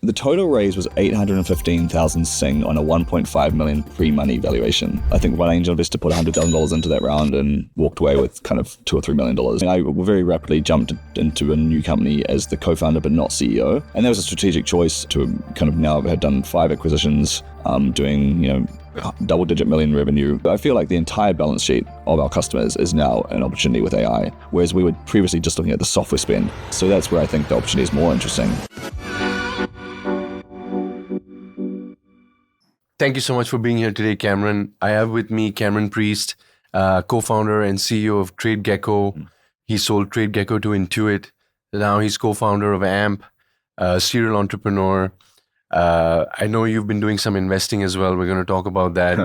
the total raise was 815,000 Sing on a 1.5 million pre-money valuation. I think one angel investor put $100,000 into that round and walked away with kind of $2 or $3 million. And I very rapidly jumped into a new company as the co-founder, but not CEO. And that was a strategic choice to kind of now have done 5 acquisitions, doing, double-digit million revenue. I feel like the entire balance sheet of our customers is now an opportunity with AI, whereas we were previously just looking at the software spend. So that's where I think the opportunity is more interesting. Thank you so much for being here today, Cameron. I have with me Cameron Priest, co-founder and CEO of TradeGecko. He sold TradeGecko to Intuit. Now he's co-founder of AMP, a serial entrepreneur. I know you've been doing some investing as well. We're going to talk about that.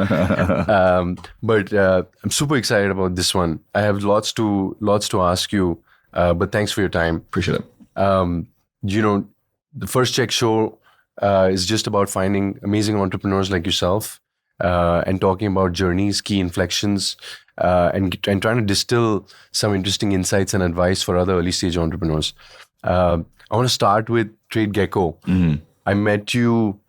But I'm super excited about this one. I have lots to ask you, but thanks for your time. Appreciate it. The First Check show is just about finding amazing entrepreneurs like yourself and talking about journeys, key inflections, and trying to distill some interesting insights and advice for other early stage entrepreneurs. I want to start with TradeGecko. Mm-hmm. I met you,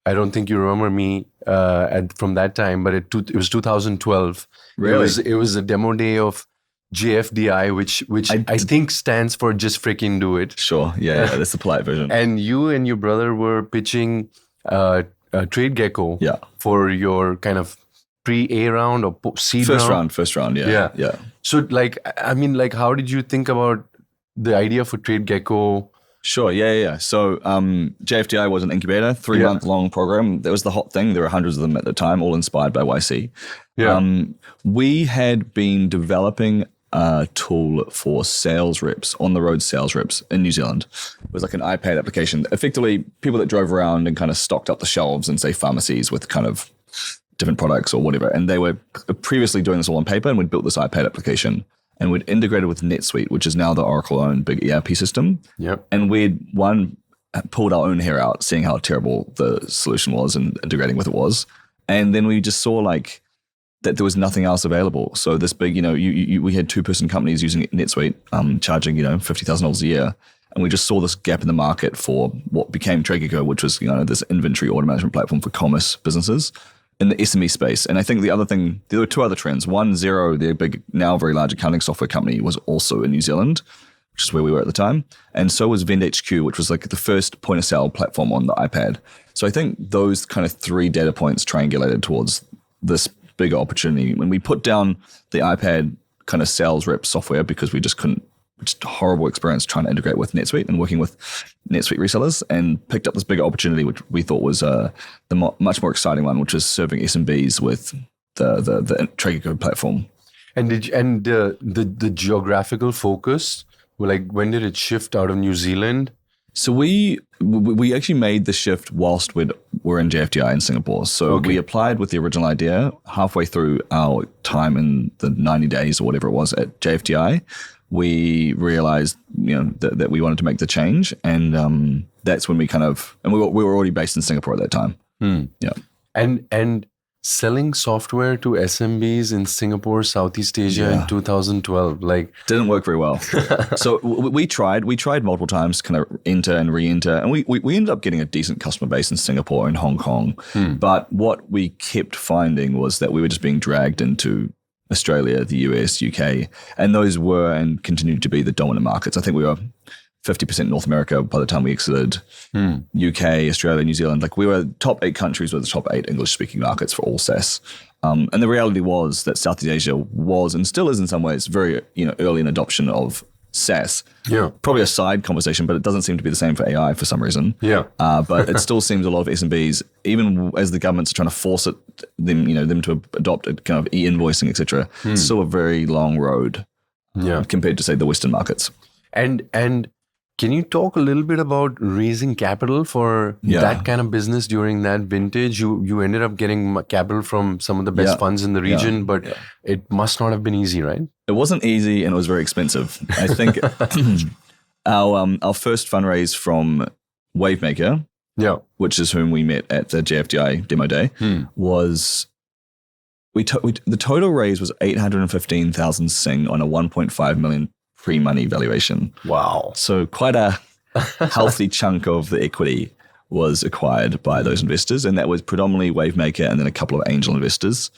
I don't think you remember me from that time, but it was 2012. Really? It was a demo day of JFDI, which I think stands for Just Freaking Do It. Sure, yeah, that's the polite version. And you and your brother were pitching TradeGecko for your kind of pre-A round or seed round? First round, yeah. So how did you think about the idea for TradeGecko? Sure, yeah. So JFDI was an incubator, 3-month-long program. That was the hot thing. There were hundreds of them at the time, all inspired by YC. Yeah. We had been developing a tool for sales reps, on-the-road sales reps in New Zealand. It was like an iPad application. Effectively, people that drove around and kind of stocked up the shelves in, say, pharmacies with kind of different products or whatever. And they were previously doing this all on paper, and we'd built this iPad application. And we'd integrated with NetSuite, which is now the Oracle-owned big ERP system. Yep. And we'd, pulled our own hair out, seeing how terrible the solution was and integrating with it was. And then we just saw that there was nothing else available. So this big, we had 2-person companies using NetSuite, charging, $50,000 a year. And we just saw this gap in the market for what became TradeGecko, which was, this inventory order management platform for commerce businesses in the SME space. And I think there were 2 other trends. One, Xero, their big, now very large accounting software company, was also in New Zealand, which is where we were at the time. And so was VendHQ, which was like the first point of sale platform on the iPad. So I think those kind of 3 data points triangulated towards this bigger opportunity. When we put down the iPad kind of sales rep software, because we just couldn't, just a horrible experience trying to integrate with NetSuite and working with NetSuite resellers, and picked up this bigger opportunity, which we thought was the much more exciting one, which was serving SMBs with the TradeGecko platform. And the geographical focus, when did it shift out of New Zealand? So we actually made the shift whilst we were in JFDI in Singapore. So we applied with the original idea. Halfway through our time in the 90 days or whatever it was at JFDI, we realized, that we wanted to make the change. And that's when we we were already based in Singapore at that time. Yeah. And selling software to SMBs in Singapore, Southeast Asia in 2012, didn't work very well. So we tried multiple times, kind of enter and re-enter, and we ended up getting a decent customer base in Singapore and Hong Kong. But what we kept finding was that we were just being dragged into Australia, the US, UK, and those were and continued to be the dominant markets. I think we were 50% North America by the time we exited. UK, Australia, New Zealand. We were top 8 countries with the top 8 English-speaking markets for all SaaS. And the reality was that Southeast Asia was, and still is in some ways, very early in adoption of SaaS. Yeah. Probably a side conversation, but it doesn't seem to be the same for AI for some reason. Yeah. But it still seems a lot of SMBs, even as the governments are trying to force them to adopt a kind of e-invoicing, etc. It's still a very long road compared to, say, the Western markets. And can you talk a little bit about raising capital for that kind of business during that vintage? You ended up getting capital from some of the best funds in the region, but it must not have been easy, right? It wasn't easy, and it was very expensive. I think our first fundraise from Wavemaker, which is whom we met at the JFDI demo day, was the total raise was 815,000 Sing on a 1.5 million pre-money valuation. Wow. So quite a healthy chunk of the equity was acquired by those investors, and that was predominantly Wavemaker and then a couple of angel investors.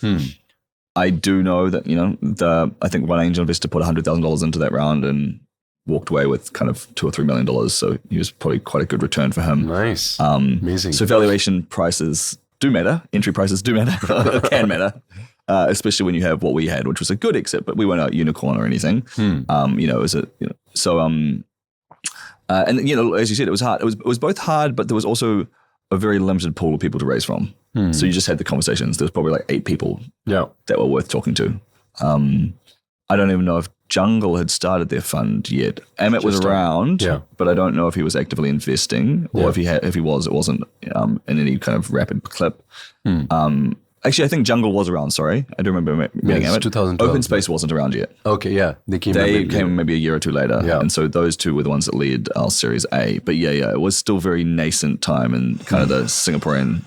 I do know that, I think one angel investor put $100,000 into that round and walked away with kind of $2 or $3 million. So he was probably quite a good return for him. Nice. Amazing. So valuation prices do matter. Entry prices do matter. Can matter. Especially when you have what we had, which was a good exit, but we weren't a unicorn or anything. So and as you said, it was hard. It was both hard, but there was also a very limited pool of people to raise from. So you just had the conversations. There was probably like 8 people that were worth talking to. I don't even know if Jungle had started their fund yet. Amit was around, but I don't know if he was actively investing or if he was, it wasn't in any kind of rapid clip. Actually, I think Jungle was around, sorry. I do remember meeting Amit. 2012. Open Space wasn't around yet. Okay, yeah. They came maybe a year or two later. Yeah. And so those two were the ones that led our Series A. But it was still very nascent time in kind of the Singaporean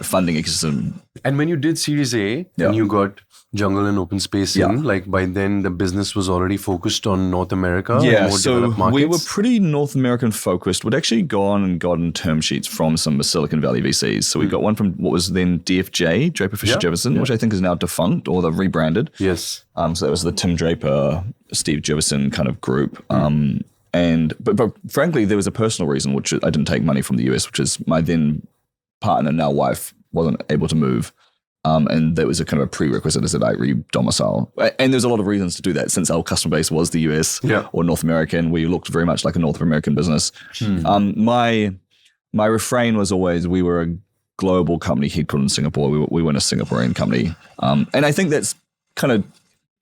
funding ecosystem. And when you did Series A and you got Jungle and Open Space in, like by then the business was already focused on North America and more developed markets? We were pretty North American focused. We'd actually gone and gotten term sheets from some Silicon Valley VCs. So we got one from what was then DFJ, Draper Fisher Jefferson, which I think is now defunct or they've rebranded. Yes. So that was the Tim Draper, Steve Jefferson kind of group. But frankly, there was a personal reason, which I didn't take money from the US, which is my then partner, now wife, wasn't able to move. And that was a kind of a prerequisite is that I re-domicile. And there's a lot of reasons to do that since our customer base was the US or North American. We looked very much like a North American business. My refrain was always we were a global company headquartered in Singapore. We weren't a Singaporean company. And I think that's kind of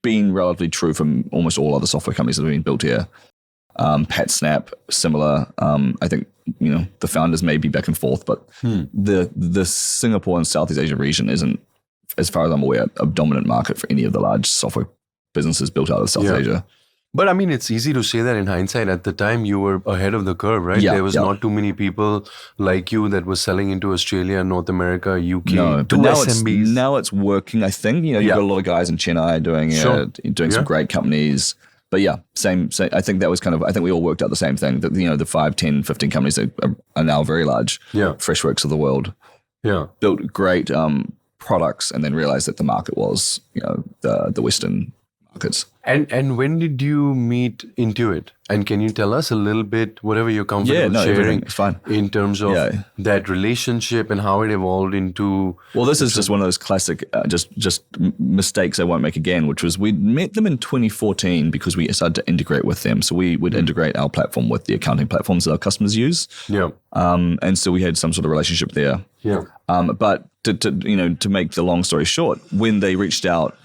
been relatively true from almost all other software companies that have been built here. PatSnap, similar. I think, the founders may be back and forth, but the Singapore and Southeast Asia region isn't, as far as I'm aware, a dominant market for any of the large software businesses built out of South Asia. But I mean, it's easy to say that in hindsight. At the time, you were ahead of the curve, right? Yeah, there was not too many people like you that were selling into Australia, North America, UK, but now it's working, I think. You've got a lot of guys in Chennai doing some great companies. But same. I think that was I think we all worked out the same thing. That, the 5, 10, 15 companies that are now very large, Freshworks of the world, built great products and then realized that the market was, the Western markets. And when did you meet Intuit? And can you tell us a little bit, whatever you're comfortable sharing, it's fine. In terms of that relationship and how it evolved into? Well, this is just one of those classic just mistakes I won't make again, which was we met them in 2014 because we started to integrate with them. So we would integrate our platform with the accounting platforms that our customers use. Yeah. And so we had some sort of relationship there. Yeah. But to make the long story short, when they reached out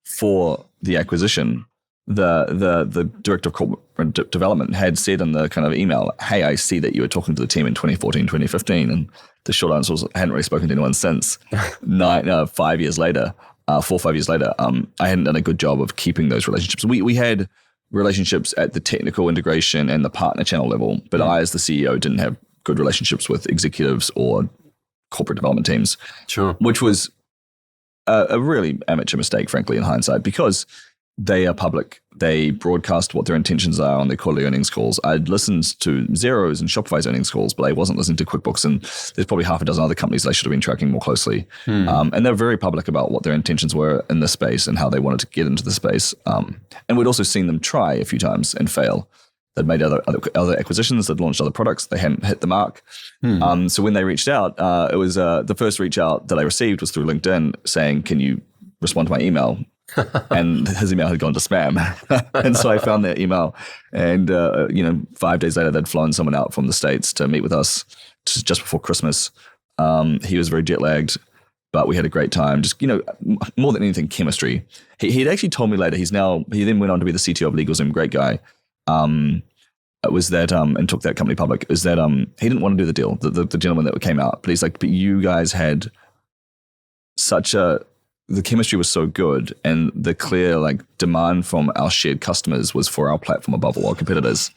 for the acquisition, the director of corporate development had said in the kind of email, hey, I see that you were talking to the team in 2014, 2015. And the short answer was I hadn't really spoken to anyone since 5 years later, 4 or 5 years later. I hadn't done a good job of keeping those relationships. We had relationships at the technical integration and the partner channel level, but I, as the CEO, didn't have good relationships with executives or corporate development teams. Sure. Which was a really amateur mistake, frankly, in hindsight, because they are public. They broadcast what their intentions are on their quarterly earnings calls. I'd listened to Xero's and Shopify's earnings calls, but I wasn't listening to QuickBooks. And there's probably half a dozen other companies I should have been tracking more closely. And they're very public about what their intentions were in this space and how they wanted to get into the space. And we'd also seen them try a few times and fail. They'd made other acquisitions, they'd launched other products, they hadn't hit the mark. So when they reached out, it was the first reach out that I received was through LinkedIn saying, can you respond to my email? And his email had gone to spam. And so I found their email. And, 5 days later, they'd flown someone out from the States to meet with us just before Christmas. He was very jet lagged, but we had a great time. Just, more than anything, chemistry. He'd actually told me later, he then went on to be the CTO of LegalZoom, great guy. It was that, and took that company public, is that he didn't want to do the deal, the gentleman that came out. But he's like, but you guys had the chemistry was so good, and the clear demand from our shared customers was for our platform above all our competitors.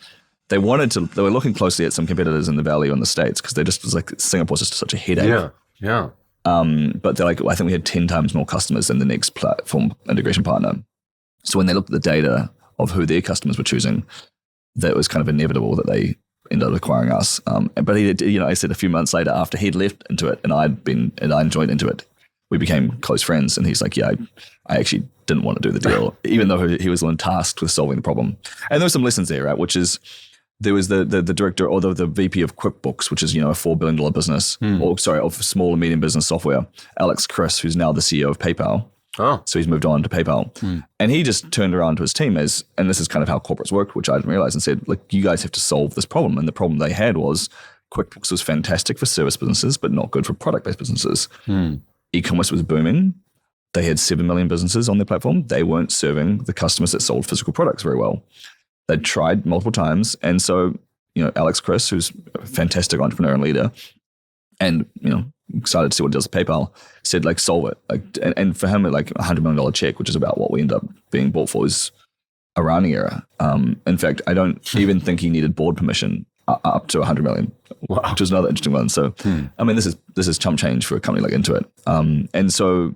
They were looking closely at some competitors in the Valley or in the States because they just was like, Singapore's just such a headache. Yeah. But they're like, I think we had 10 times more customers than the next platform integration partner. So when they looked at the data of who their customers were choosing, that was kind of inevitable that they ended up acquiring us. But he, I said a few months later after he'd left Intuit and I joined Intuit, we became close friends. And he's like, yeah, I actually didn't want to do the deal, even though he was tasked with solving the problem. And there were some lessons there, right? Which is there was the director or the VP of QuickBooks, which is, a $4 billion business, of small and medium business software, Alex Chris, who's now the CEO of PayPal. Oh. So he's moved on to PayPal. And he just turned around to his team and this is kind of how corporates work, which I didn't realize, and said, look, you guys have to solve this problem. And the problem they had was QuickBooks was fantastic for service businesses, but not good for product-based businesses. E-commerce was booming. They had 7 million businesses on their platform. They weren't serving the customers that sold physical products very well. They'd tried multiple times. And so, Alex Chris, who's a fantastic entrepreneur and leader, and, excited to see what he does with PayPal, said, solve it. And for him, $100 million check, which is about what we end up being bought for, is a rounding error. In fact, I don't even think he needed board permission up to 100 million, which is another interesting one. So, this is chump change for a company like Intuit. And so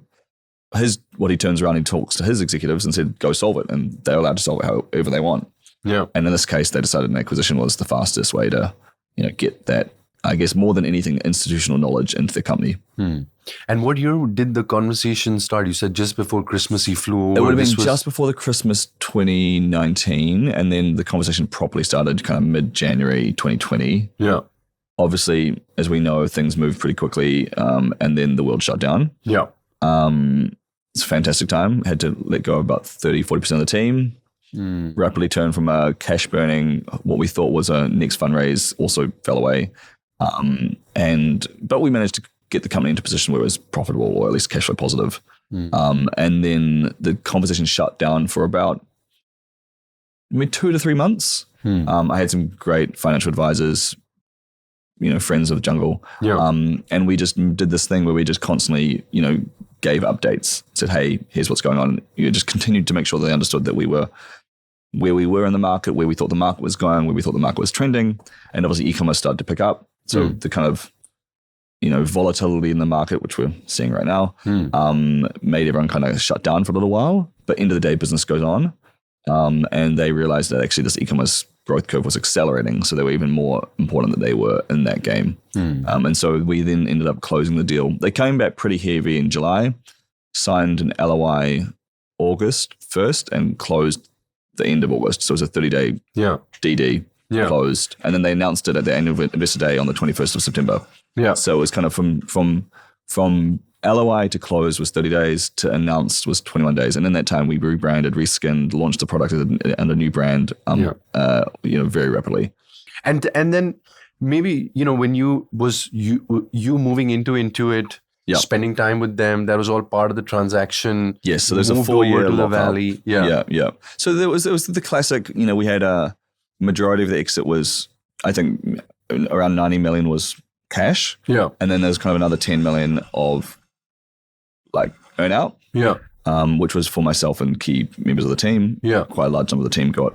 what he turns around and talks to his executives and said, go solve it. And they're allowed to solve it however they want. Yeah. And in this case, they decided an acquisition was the fastest way to, get that, I guess, more than anything, institutional knowledge into the company. And what year did the conversation start? You said just before Christmas he flew over. It would have been just before the Christmas 2019. And then the conversation properly started kind of mid-January 2020. Yeah. Obviously, as we know, things moved pretty quickly. And then the world shut down. Yeah. It's a fantastic time. Had to let go of about 40% of the team. Rapidly turned from a cash burning, what we thought was a next fundraise, also fell away. But we managed to get the company into a position where it was profitable or at least cash flow positive. And then the conversation shut down for about 2 to 3 months. I had some great financial advisors, friends of the jungle. Yeah. And we just did this thing where we just constantly, gave updates, said, hey, here's what's going on. Just continued to make sure they understood that we were where we were in the market, where we thought the market was going, where we thought the market was trending. And obviously e-commerce started to pick up. So the kind of, volatility in the market, which we're seeing right now, made everyone kind of shut down for a little while. But end of the day, business goes on. And they realized that actually this e-commerce growth curve was accelerating. So they were even more important that they were in that game. And so we then ended up closing the deal. They came back pretty heavy in July, signed an LOI August 1st and closed the end of August. So it was a 30-day DD closed. And then they announced it at the annual Investor Day on the 21st of September. Yeah. So it was kind of from LOI to close was 30 days, to announced was 21 days. And in that time, we rebranded, reskinned, launched the product under a new brand, very rapidly. And then maybe, when you moving into Intuit, spending time with them, that was all part of the transaction. Yes. So there's a 4-year to the Valley. Yeah. So there was the classic, we had a majority of the exit was, I think around 90 million was cash. Yeah. And then there's kind of another 10 million of earn out. Yeah. Which was for myself and key members of the team. Yeah. Quite a large number of the team got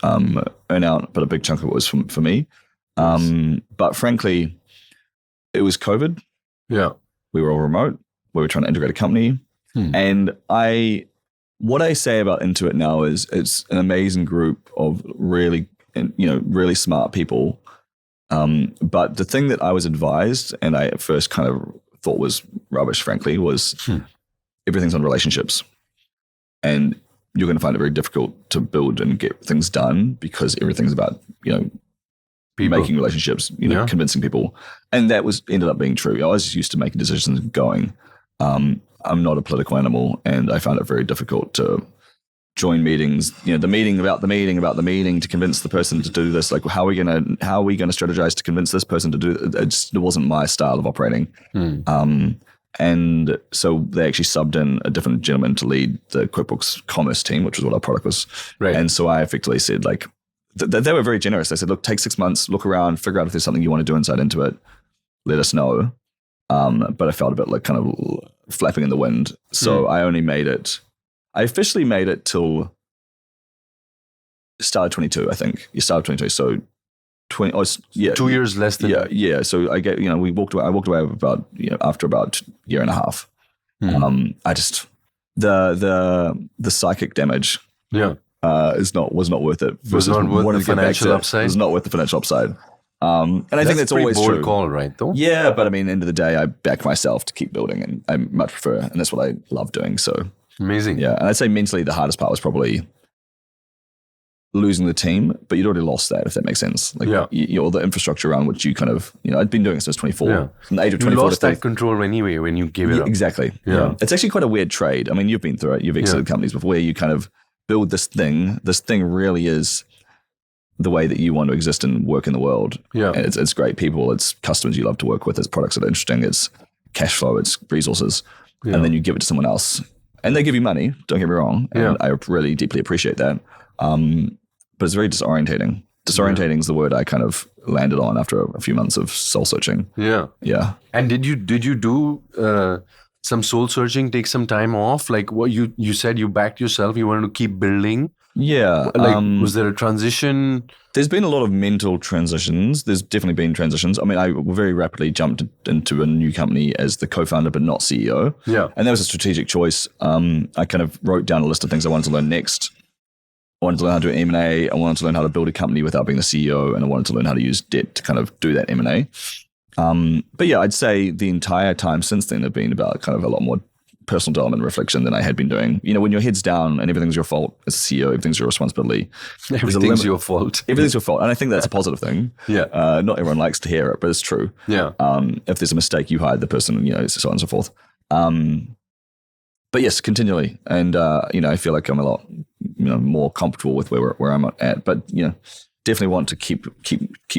earn out, but a big chunk of it was for me. But frankly, it was COVID. Yeah. We were all remote. We were trying to integrate a company. And what I say about Intuit now is it's an amazing group of really smart people. But the thing that I was advised, and I at first kind of thought was rubbish, frankly, was everything's on relationships. And you're going to find it very difficult to build and get things done because everything's about, making relationships, convincing people. And that ended up being true. I was used to making decisions and going. I'm not a political animal, and I found it very difficult to join meetings, the meeting about the meeting about the meeting to convince the person to do this. How are we going to strategize to convince this person to do it? It wasn't my style of operating. And so they actually subbed in a different gentleman to lead the QuickBooks Commerce team, which was what our product was. Right. And so I effectively said, they were very generous. They said, look, take 6 months, look around, figure out if there's something you want to do inside Intuit, let us know. But I felt a bit like kind of flapping in the wind. So I officially made it till start of 22, I think. You started 22, so 2 years less than So I get, I walked away about after about a year and a half. I just the psychic damage was not worth it. Was not worth wanting the to get back financial to- upside? Was not worth the financial upside. And I think that's a pretty always bold true. call, right? Though. Yeah, but I mean, end of the day, I back myself to keep building, and I much prefer, and that's what I love doing. So Amazing. yeah, and I'd say mentally the hardest part was probably losing the team, but you'd already lost that, if that makes sense. Like, Yeah. all the infrastructure around which you kind of, I'd been doing it since 24. Yeah. From the age of You 24 lost to 30. that control anyway when you gave it Yeah, up. exactly. Yeah. It's actually quite a weird trade. I mean, you've been through it. You've exited companies before, where you kind of build this thing. This thing really is the way that you want to exist and work in the world. Yeah. And it's great people. It's customers you love to work with. It's products that are interesting. It's cash flow. It's resources. Yeah. And then you give it to someone else. And they give you money. Don't get me wrong. And Yeah. I really deeply appreciate that. But it's very disorientating. Disorientating is the word I kind of landed on after a few months of soul searching. Yeah. Yeah. And did you do some soul searching? Take some time off? Like what you said, you backed yourself. You wanted to keep building. Yeah. Like was there a transition? There's been a lot of mental transitions. There's definitely been transitions. I mean, I very rapidly jumped into a new company as the co-founder, but not CEO. Yeah. And that was a strategic choice. I kind of wrote down a list of things I wanted to learn next. I wanted to learn how to do M&A. I wanted to learn how to build a company without being the CEO. And I wanted to learn how to use debt to kind of do that M&A. But yeah, I'd say the entire time since then have been about kind of a lot more personal development and reflection than I had been doing. When your head's down and everything's your fault as a CEO, everything's your responsibility. Everything's your fault. Everything's your fault. And I think that's a positive thing. Yeah. Not everyone likes to hear it, but it's true. Yeah. If there's a mistake, you hide the person, so on and so forth. But yes, continually. And, I feel like I'm a lot, more comfortable with where I'm at. But, definitely want to keep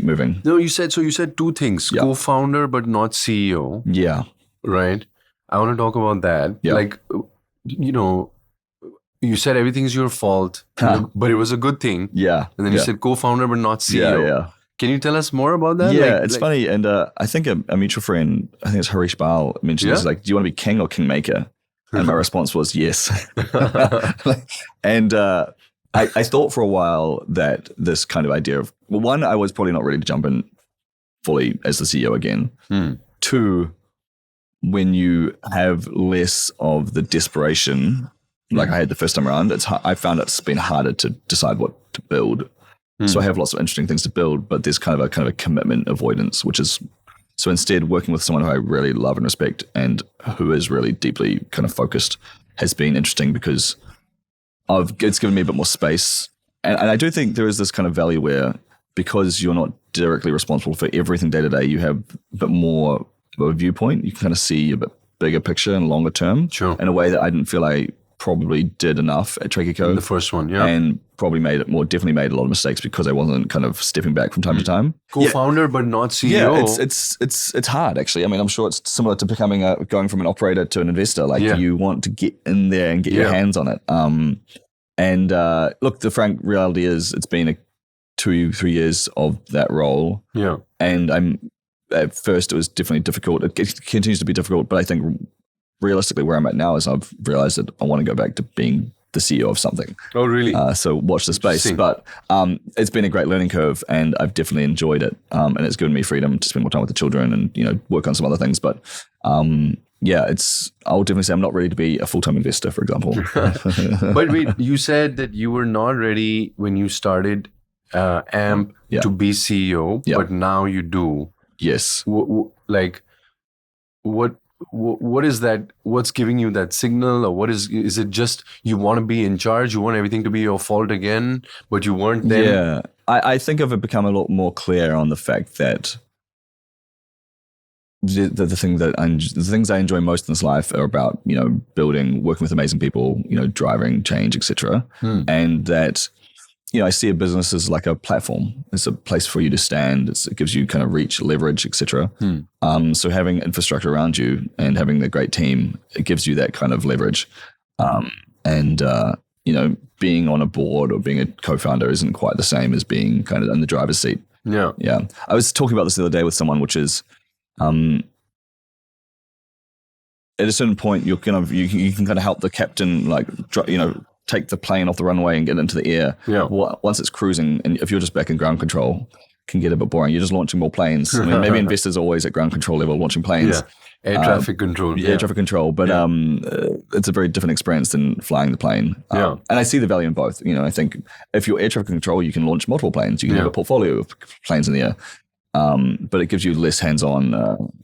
moving. No, you said two things: Yeah. co-founder but not CEO. Yeah. Right. I want to talk about that. Yeah. Like, you said everything's your fault, but it was a good thing. Yeah. And then you said co-founder but not CEO. Yeah. Can you tell us more about that? Yeah, it's funny. And I think a mutual friend, I think it's Harish Bahl, mentioned this, like, do you want to be king or kingmaker? And my response was yes. And I thought for a while that this kind of idea of, well, one, I was probably not ready to jump in fully as the CEO again. Two, when you have less of the desperation, like I had the first time around, I found it's been harder to decide what to build. So I have lots of interesting things to build, but there's kind of a commitment avoidance, which is, so instead working with someone who I really love and respect and who is really deeply kind of focused has been interesting because it's given me a bit more space. And I do think there is this kind of value where, because you're not directly responsible for everything day to day, you have a bit more of a viewpoint. You can kind of see a bit bigger picture and longer term. Sure. In a way that I didn't feel I probably did enough at Trakeco. The first one, yeah. And probably definitely made a lot of mistakes because I wasn't kind of stepping back from time to time. Co-founder but not CEO. Yeah, it's hard actually. I mean, I'm sure it's similar to going from an operator to an investor. Like you want to get in there and get your hands on it. Look, the frank reality is it's been 2-3 years of that role. Yeah. And at first it was definitely difficult. It continues to be difficult, but I think realistically where I'm at now is I've realized that I want to go back to being the CEO of something. Oh, really? So watch the space. But it's been a great learning curve and I've definitely enjoyed it. And it's given me freedom to spend more time with the children and, work on some other things. But I'll definitely say I'm not ready to be a full-time investor, for example. But wait, you said that you were not ready when you started AMP to be CEO, but now you do. Yes. What is that? What's giving you that signal, or is it just you want to be in charge? You want everything to be your fault again, but you weren't then? Yeah, I think I've become a lot more clear on the fact that the things I enjoy most in this life are about building, working with amazing people, driving change, etc. And that I see a business as like a platform. It's a place for you to stand. It gives you kind of reach, leverage, etc. So having infrastructure around you and having the great team, it gives you that kind of leverage. Being on a board or being a co-founder isn't quite the same as being kind of in the driver's seat. Yeah. Yeah. I was talking about this the other day with someone, which is, at a certain point, you can kind of help the captain, take the plane off the runway and get into the air. Yeah. Once it's cruising, and if you're just back in ground control, it can get a bit boring. You're just launching more planes. I mean, maybe investors are always at ground control level launching planes. Air traffic control. Air traffic control, but it's a very different experience than flying the plane. And I see the value in both. I think if you're air traffic control, you can launch multiple planes. You can have a portfolio of planes in the air, but it gives you less hands-on,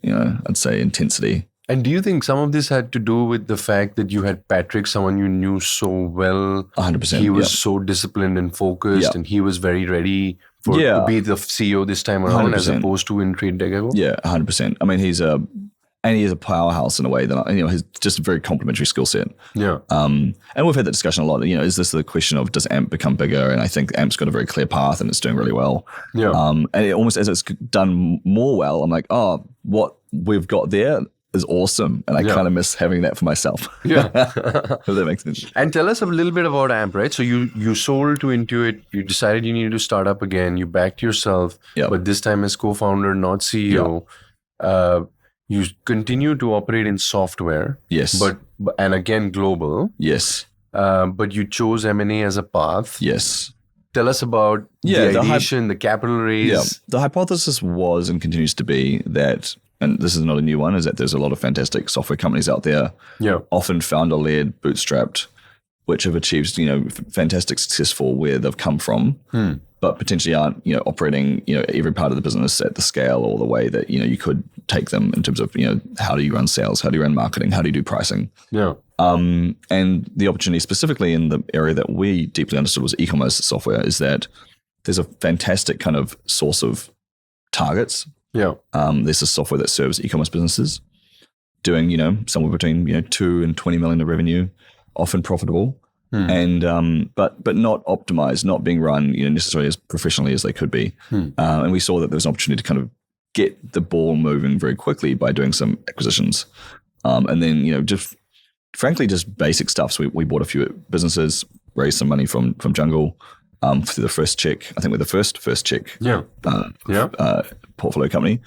I'd say intensity. And do you think some of this had to do with the fact that you had Patrick, someone you knew so well? 100%. He was so disciplined and focused, and he was very ready to be the CEO this time around, 100%. As opposed to in TradeGecko? Yeah, 100%. I mean, he is a powerhouse in a way that, he's just a very complementary skill set. Yeah. And we've had that discussion a lot. Is this the question of does AMP become bigger? And I think AMP's got a very clear path and it's doing really well. Yeah. And it almost as it's done more well, I'm like, oh, what we've got there is awesome. And I kind of miss having that for myself. Yeah. If that makes sense. And tell us a little bit about AMP, right? So you sold to Intuit, you decided you needed to start up again, you backed yourself, but this time as co-founder, not CEO. You continue to operate in software. Yes. And again, global. Yes. But you chose M&A as a path. Yes. Tell us about the ideation, the capital raise. Yeah. The hypothesis was and continues to be that, and this is not a new one, is that there's a lot of fantastic software companies out there, often founder-led, bootstrapped, which have achieved, fantastic success for where they've come from, but potentially aren't, operating, every part of the business at the scale or the way that, you could take them in terms of, how do you run sales? How do you run marketing? How do you do pricing? Yeah. And the opportunity specifically in the area that we deeply understood was e-commerce software is that there's a fantastic kind of source of targets. Yeah. There's a software that serves e-commerce businesses doing, somewhere between, 2 and 20 million of revenue, often profitable, and but not optimized, not being run, necessarily as professionally as they could be. And we saw that there was an opportunity to kind of get the ball moving very quickly by doing some acquisitions. And then, just frankly, just basic stuff. So we bought a few businesses, raised some money from Jungle through the first check. I think we're the first check portfolio company.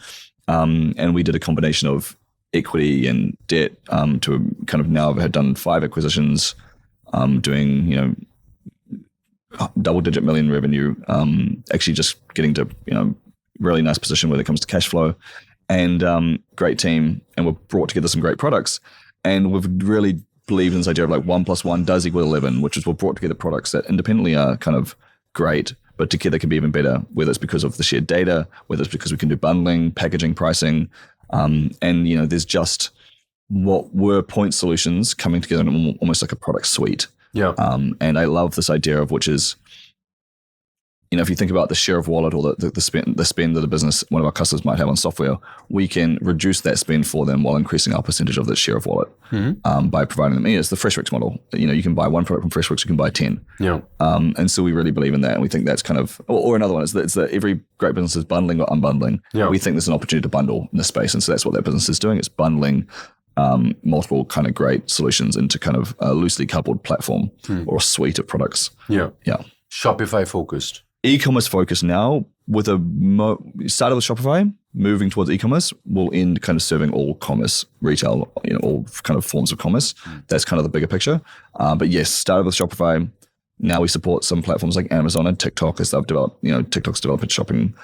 And we did a combination of equity and debt to kind of now have done 5 acquisitions, doing, double-digit million revenue, actually just getting to, really nice position when it comes to cash flow, and great team, and we've brought together some great products, and we've really believed in this idea of like 1 + 1 does equal 11, which is we've brought together products that independently are kind of great, but together can be even better, whether it's because of the shared data, whether it's because we can do bundling, packaging, pricing, and there's just what were point solutions coming together in almost like a product suite. Yeah. And I love this idea of which is, if you think about the share of wallet or the spend that a business, one of our customers might have on software, we can reduce that spend for them while increasing our percentage of that share of wallet by providing them. It's the Freshworks model. You can buy one product from Freshworks, you can buy 10. Yeah. And so we really believe in that, and we think that's kind of, or another one is that every great business is bundling or unbundling. Yeah. We think there's an opportunity to bundle in this space, and so that's what that business is doing. It's bundling multiple kind of great solutions into kind of a loosely coupled platform or a suite of products. Yeah. Yeah. Shopify focused. E-commerce focus now with started with Shopify, moving towards e-commerce, will end kind of serving all commerce, retail, all kind of forms of commerce. That's kind of the bigger picture. But yes, started with Shopify. Now we support some platforms like Amazon and TikTok as they've developed, TikTok's developed its shopping.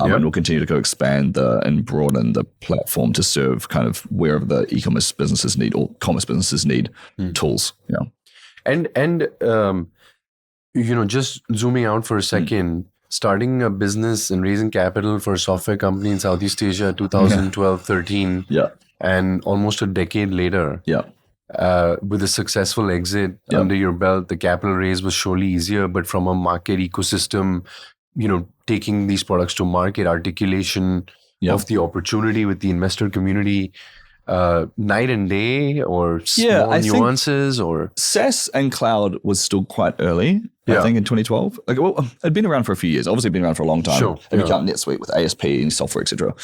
And we'll continue to go expand and broaden the platform to serve kind of wherever the e-commerce businesses need or commerce businesses need tools. Yeah. And just zooming out for a second, starting a business and raising capital for a software company in Southeast Asia, 2012, 13, and almost a decade later, with a successful exit under your belt, the capital raise was surely easier, but from a market ecosystem, taking these products to market, articulation of the opportunity with the investor community, night and day, or small nuances, or SaaS and cloud was still quite early. I think in 2012, it'd been around for a few years. Obviously, been around for a long time. Sure. If you count NetSuite with ASP and software, etc.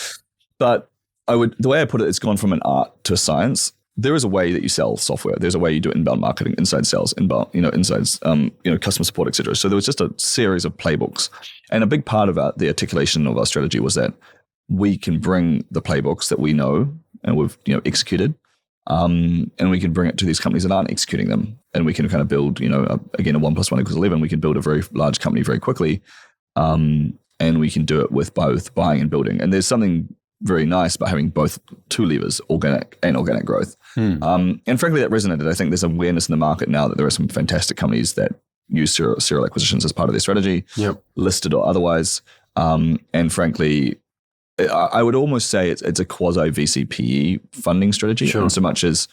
But the way I put it, it's gone from an art to a science. There is a way that you sell software. There's a way you do inbound marketing, inside sales, inbound, insides, customer support, etc. So there was just a series of playbooks, and a big part of the articulation of our strategy was that we can bring the playbooks that we know and we've executed, and we can bring it to these companies that aren't executing them, and we can kind of build, again, a 1 + 1 = 11. We can build a very large company very quickly, and we can do it with both buying and building. And there's something very nice about having both two levers, organic and organic growth. And frankly, that resonated. I think there's awareness in the market now that there are some fantastic companies that use serial acquisitions as part of their strategy, listed or otherwise. And frankly, I would almost say it's a quasi VCPE funding strategy, in so much as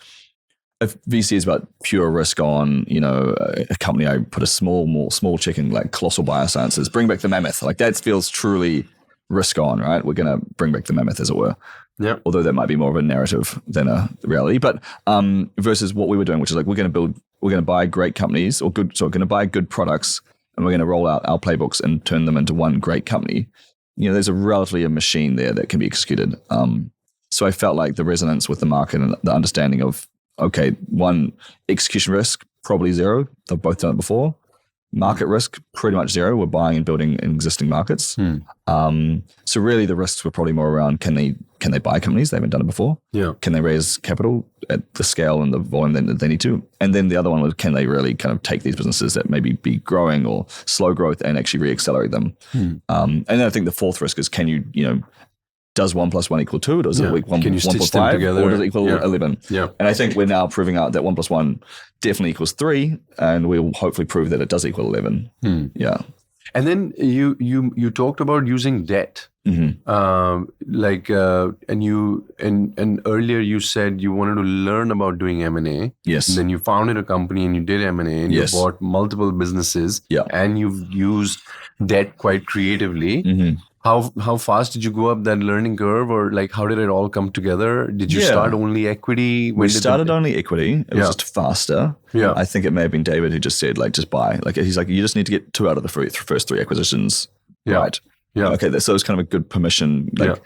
if VC is about pure risk on, a company, I put a small check in like Colossal Biosciences, bring back the mammoth. Like that feels truly risk on, right? We're going to bring back the mammoth, as it were. Yeah. Although that might be more of a narrative than a reality. But versus what we were doing, which is like we're going to buy great companies we're going to buy good products, and we're going to roll out our playbooks and turn them into one great company. There's a machine there that can be executed. So I felt like the resonance with the market and the understanding of, okay, one, execution risk, probably zero. They've both done it before. Market risk, pretty much zero. We're buying and building in existing markets. So really the risks were probably more around, can they buy companies? They haven't done it before. Yeah. Can they raise capital at the scale and the volume that they need to? And then the other one was, can they really kind of take these businesses that maybe be growing or slow growth and actually re-accelerate them? And then I think the fourth risk is, can you, does 1 + 1 = 2? Or does it equal 1 Can you + 1 stitch + them 5? together? Or does it equal 11? Yeah. And I think we're now proving out that 1 + 1 definitely equals 3, and we'll hopefully prove that it does equal 11. Yeah. And then you talked about using debt, and earlier you said you wanted to learn about doing M&A. Yes. And then you founded a company and you did M&A and Yes. you bought multiple businesses. Yeah. And you've used debt quite creatively. How fast did you go up that learning curve, or like how did it all come together? Did you start only equity? We started only equity. It was just faster. Yeah. I think it may have been David who just said, like, just buy. Like, he's like, you just need to get 2 out of the first 3 acquisitions right. Yeah. Okay, so it's kind of a good permission. Like,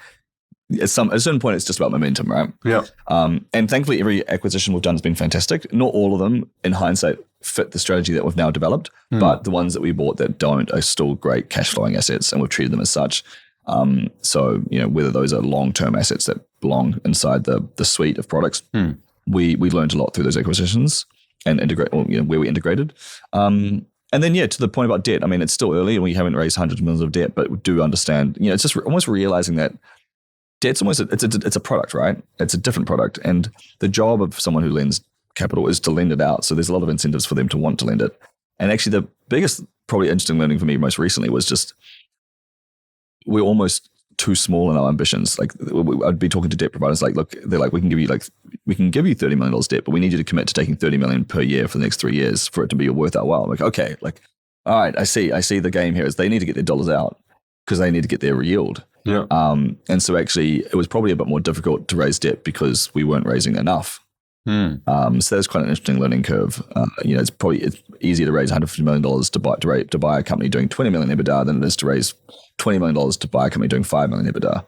at a certain point, it's just about momentum, right? Yeah. And thankfully, every acquisition we've done has been fantastic. Not all of them, in hindsight, fit the strategy that we've now developed, but the ones that we bought that don't are still great cash flowing assets, and we've treated them as such. So, whether those are long-term assets that belong inside the suite of products, we learned a lot through those acquisitions and where we integrated. And then, to the point about debt, I mean, it's still early and we haven't raised hundreds of millions of debt, but we do understand, it's just almost realizing that debt's almost, it's a product, right? It's a different product. And the job of someone who lends capital is to lend it out. So there's a lot of incentives for them to want to lend it. And actually the biggest, probably interesting learning for me most recently was just, we're almost too small in our ambitions. Like I'd be talking to debt providers, like, look, they're like, we can give you $30 million debt, but we need you to commit to taking $30 million per year for the next 3 years for it to be worth our while. I'm like, okay, like, all right, I see the game here is they need to get their dollars out because they need to get their yield. Yeah. And so actually it was probably a bit more difficult to raise debt because we weren't raising enough. So that's quite an interesting learning curve. It's easier to raise $150 million to buy a company doing $20 million EBITDA than it is to raise $20 million to buy a company doing $5 million EBITDA.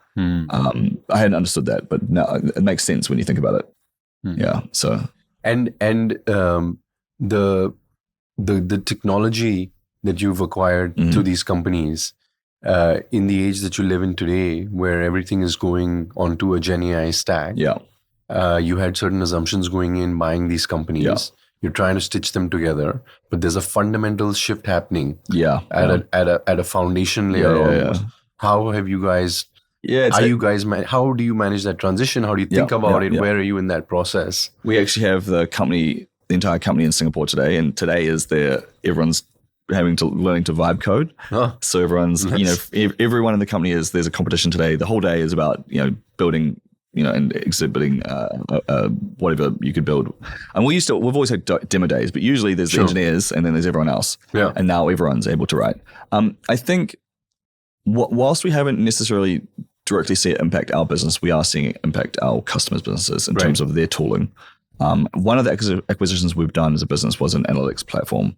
I hadn't understood that, but now it makes sense when you think about it. Yeah. So and the technology that you've acquired through these companies, in the age that you live in today, where everything is going onto a GenAI stack. Yeah. You had certain assumptions going in buying these companies. Yeah. You're trying to stitch them together, but there's a fundamental shift happening. Yeah. At a foundation layer. Yeah. How have you guys? Yeah. How do you manage that transition? How do you think about it? Where are you in that process? We actually have the entire company in Singapore today, and today is everyone's learning to vibe code. So everyone's, everyone in the company there's a competition today. The whole day is about, building, and exhibiting whatever you could build. And we've always had demo days, but usually there's the engineers and then there's everyone else. Yeah. And now everyone's able to write. I think whilst we haven't necessarily directly seen it impact our business, we are seeing it impact our customers' businesses in terms of their tooling. One of the acquisitions we've done as a business was an analytics platform.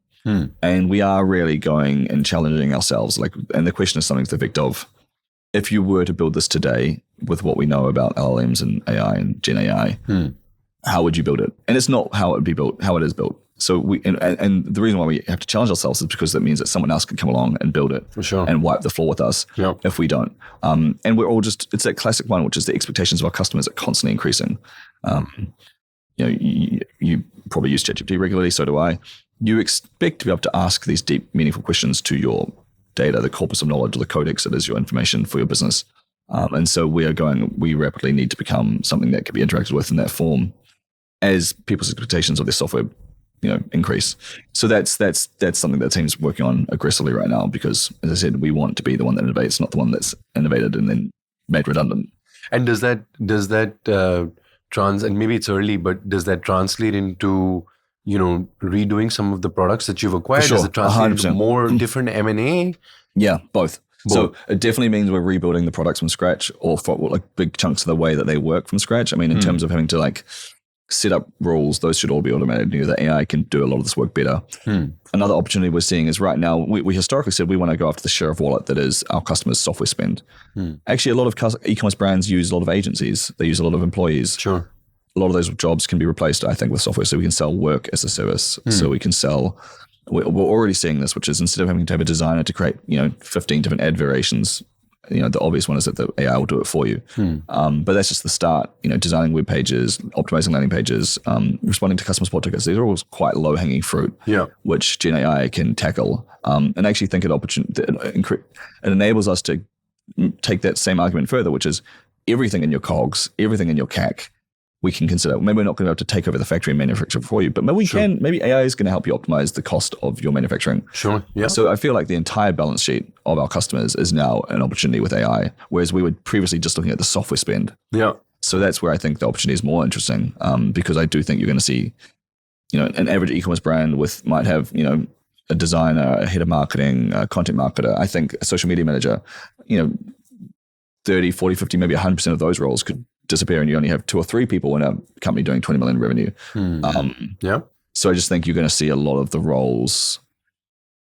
And we are really going and challenging ourselves. And the question is something to the effect of, if you were to build this today with what we know about LLMs and AI and Gen AI, how would you build it? And it's not how it would be built, how it is built. So and the reason why we have to challenge ourselves is because that means that someone else could come along and build it and wipe the floor with us if we don't. And we're all it's that classic one, which is the expectations of our customers are constantly increasing. You probably use ChatGPT regularly, so do I. You expect to be able to ask these deep, meaningful questions to your data, the corpus of knowledge, or the codex that is your information for your business. And so we rapidly need to become something that can be interacted with in that form as people's expectations of their software, increase. So that's something that the team's working on aggressively right now, because, as I said, we want to be the one that innovates, not the one that's innovated and then made redundant. And does that and maybe it's early, but does that translate into, redoing some of the products that you've acquired? For sure. Does it translate 100%. into more different M&A? Yeah, both. So it definitely means we're rebuilding the products from scratch, or for like big chunks of the way that they work from scratch. I mean, in terms of having to like set up rules, those should all be automated. The AI can do a lot of this work better. Another opportunity we're seeing is right now, we historically said we want to go after the share of wallet that is our customers' software spend. Actually, a lot of e-commerce brands use a lot of agencies. They use a lot of employees. Sure. A lot of those jobs can be replaced, I think, with software. So we can sell work as a service. So we can sell, we're already seeing this, which is instead of having to have a designer to create, 15 different ad variations, the obvious one is that the AI will do it for you. But that's just the start, designing web pages, optimizing landing pages, responding to customer support tickets. These are all quite low hanging fruit, which Gen AI can tackle. And actually think it enables us to take that same argument further, which is everything in your COGS, everything in your CAC, we can consider. Maybe we're not going to be able to take over the factory and manufacture for you, but maybe we can. Maybe AI is going to help you optimize the cost of your manufacturing. Sure. Yeah. So I feel like the entire balance sheet of our customers is now an opportunity with AI, whereas we were previously just looking at the software spend. Yeah. So that's where I think the opportunity is more interesting, because I do think you're going to see, an average e-commerce brand might have, a designer, a head of marketing, a content marketer. I think a social media manager, 30, 40, 50, maybe 100% of those roles could disappear, and you only have 2 or 3 people in a company doing 20 million revenue. So I just think you're going to see a lot of the roles.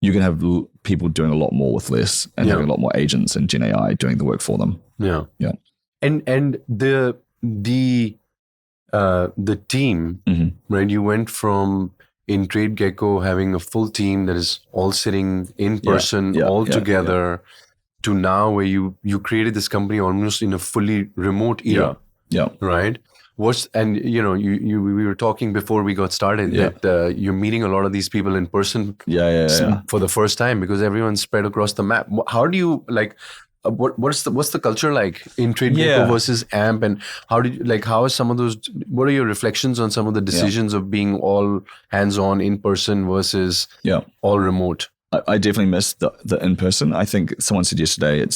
You can have people doing a lot more with less, and having a lot more agents and Gen AI doing the work for them. Yeah. And the team, right? You went from in TradeGecko having a full team that is all sitting in person, all together, to now where you created this company almost in a fully remote era. Yeah. Right. We were talking before we got started that you're meeting a lot of these people in person for the first time, because everyone's spread across the map. How do you what's the culture like in TradeGecko versus AMP, and how is some of those? What are your reflections on some of the decisions of being all hands-on in person versus all remote? I definitely miss the in person. I think someone said yesterday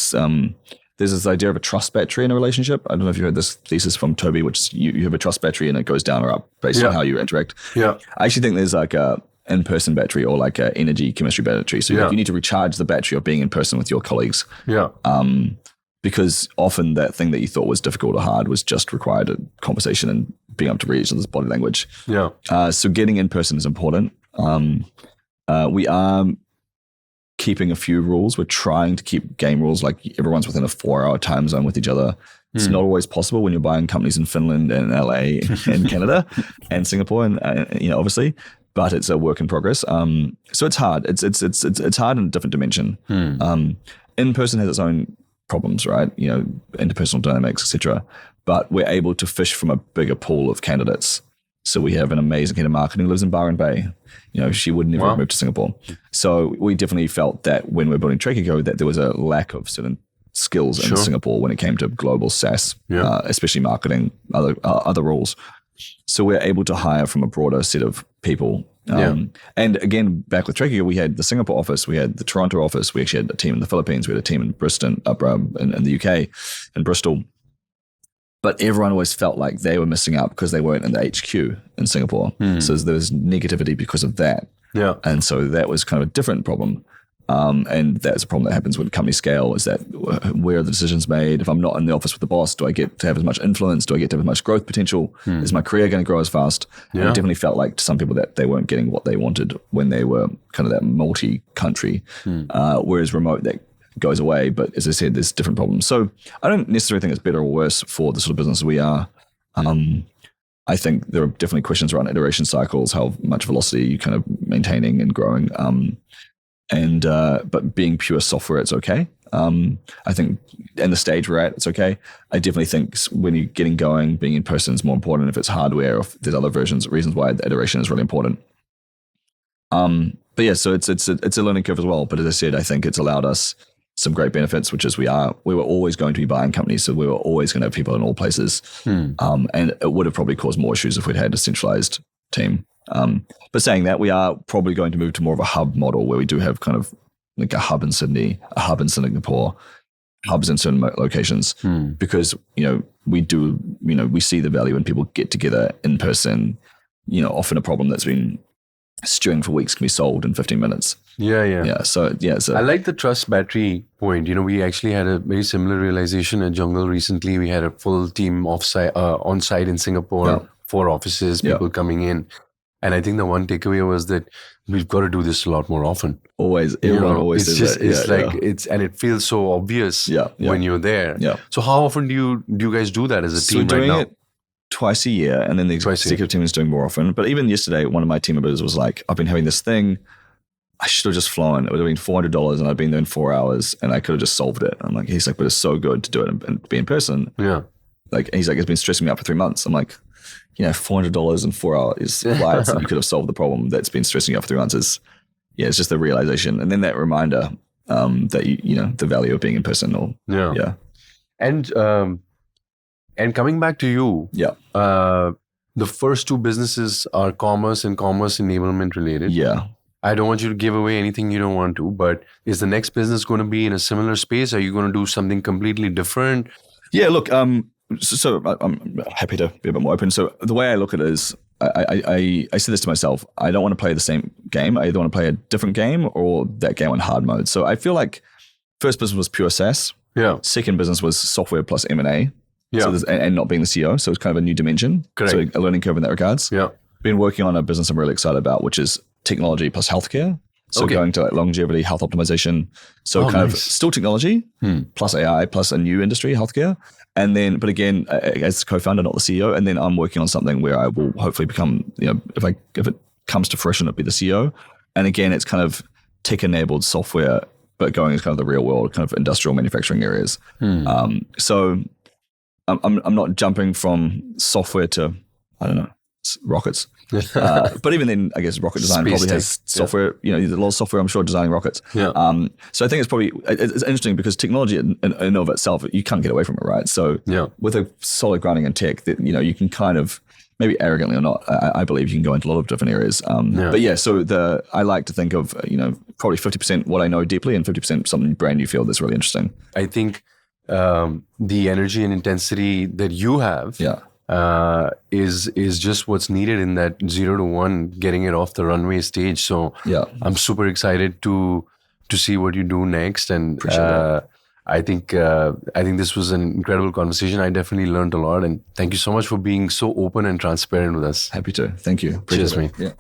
there's this idea of a trust battery in a relationship. I don't know if you heard this thesis from Toby, which is you have a trust battery and it goes down or up based on how you interact. I actually think there's like a in-person battery or like a energy chemistry battery. So you need to recharge the battery of being in person with your colleagues. Because often that thing that you thought was difficult or hard was just required a conversation and being able to read each other's body language. So getting in person is important. We are keeping a few rules. We're trying to keep game rules, like everyone's within a 4-hour time zone with each other. It's not always possible when you're buying companies in Finland and LA and Canada and Singapore, and obviously, but it's a work in progress. So it's hard. It's hard in a different dimension. In person has its own problems, right? Interpersonal dynamics, etc. But we're able to fish from a bigger pool of candidates. So we have an amazing head of marketing who lives in Byron Bay. She would never have moved to Singapore. So we definitely felt that when we were building TradeGecko, that there was a lack of certain skills in Singapore when it came to global SaaS, especially marketing, other roles. So we're able to hire from a broader set of people. And again, back with TradeGecko, we had the Singapore office, we had the Toronto office, we actually had a team in the Philippines, we had a team in Bristol, in the UK, in Bristol. But everyone always felt like they were missing out because they weren't in the HQ in Singapore. So there was negativity because of that. And so that was kind of a different problem. And that's a problem that happens when companies scale, is that where are the decisions made? If I'm not in the office with the boss, do I get to have as much influence? Do I get to have as much growth potential? Is my career going to grow as fast? It definitely felt like to some people that they weren't getting what they wanted when they were kind of that multi-country, whereas remote, that goes away. But as I said, there's different problems. So I don't necessarily think it's better or worse for the sort of business we are. I think there are definitely questions around iteration cycles, how much velocity you kind of maintaining and growing. But being pure software, it's okay. I think in the stage we're at, it's okay. I definitely think when you're getting going, being in person is more important. If it's hardware or if there's other reasons why the iteration is really important. But yeah, so it's a learning curve as well. But as I said, I think it's allowed us some great benefits, which is we were always going to be buying companies, so we were always going to have people in all places, and it would have probably caused more issues if we'd had a centralized team. But saying that, we are probably going to move to more of a hub model where we do have kind of like a hub in Sydney, a hub in Singapore, hubs in certain locations, because we see the value when people get together in person. Often a problem that's been stewing for weeks can be solved in 15 minutes. Yeah. So I like the trust battery point. We actually had a very similar realization at Jungle recently. We had a full team on site in Singapore, 4 offices, people coming in. And I think the one takeaway was that we've got to do this a lot more often. Always, everyone always says that. And it feels so obvious when you're there. Yeah. So how often do you guys do that as a team right now? We're doing it twice a year, and then the executive team is doing more often. But even yesterday, one of my team members was like, I've been having this thing. I should have just flown. It would have been $400 and I'd been there in 4 hours and I could have just solved it. I'm like, he's like, but it's so good to do it and be in person. Yeah. He's like, it's been stressing me out for 3 months. I'm like, $400 in 4 hours flights and you could have solved the problem that's been stressing you out for 3 months it's just the realization. And then that reminder that the value of being in person And coming back to you, the first 2 businesses are commerce and commerce enablement related. Yeah. I don't want you to give away anything you don't want to, but is the next business going to be in a similar space? Are you going to do something completely different? Yeah, look, so I'm happy to be a bit more open. So the way I look at it is, I say this to myself, I don't want to play the same game. I either want to play a different game or that game on hard mode. So I feel like first business was pure SaaS. Yeah. Second business was software plus M&A. Yeah. And not being the CEO. So it's kind of a new dimension. Correct. So a learning curve in that regards. Yeah. Been working on a business I'm really excited about, which is technology plus healthcare. So going to longevity, health optimization. So of still technology plus AI plus a new industry, healthcare. And then, but again, as co-founder, not the CEO. And then I'm working on something where I will hopefully become, if it comes to fruition, it'll be the CEO. And again, it's kind of tech-enabled software, but going as kind of the real world, kind of industrial manufacturing areas. So I'm not jumping from software to, I don't know, rockets. But even then, I guess rocket design Space probably has software, there's a lot of software, I'm sure, designing rockets. Yeah. So I think it's interesting because technology in of itself, you can't get away from it, right? So with a solid grounding in tech, that you can kind of, maybe arrogantly or not, I believe you can go into a lot of different areas. But so I like to think of, probably 50% what I know deeply and 50% something brand new field that's really interesting. I think the energy and intensity that you have is just what's needed in that 0 to 1, getting it off the runway stage. So I'm super excited to see what you do next. And I think this was an incredible conversation. I definitely learned a lot. And thank you so much for being so open and transparent with us. Happy to. Thank you. Cheers, mate. Yeah.